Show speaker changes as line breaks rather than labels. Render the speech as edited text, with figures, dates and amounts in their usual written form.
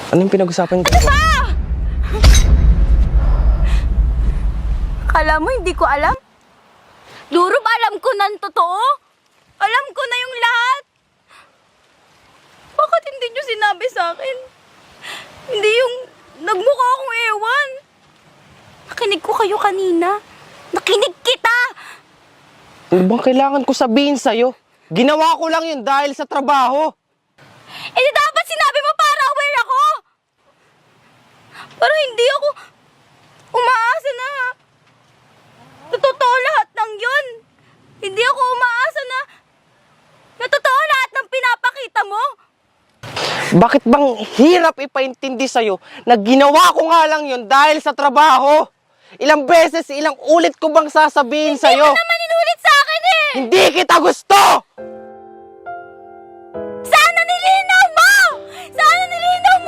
Anong pinag-usapan ko?
Ano ba? Kala mo hindi ko alam? Durob, alam ko na ang totoo. Alam ko na yung lahat. Bakit hindi nyo sinabi sa akin? Hindi yung nagmukha akong ewan. Nakinig ko kayo kanina. Nakinig kita!
Ano bang kailangan ko sabihin sa'yo? Ginawa ko lang yun dahil sa trabaho.
Eh di dapat sinabi mo para aware ako! Pero hindi ako umaasa na totoo lahat ng yun. Hindi ako umaasa na totoo lahat ng pinapakita mo.
Bakit bang hirap ipaintindi sa'yo na ginawa ko nga lang yun dahil sa trabaho? Ilang beses, ilang ulit ko bang sasabihin sa'yo?
Hindi mo naman inulit sa akin eh!
Hindi kita gusto!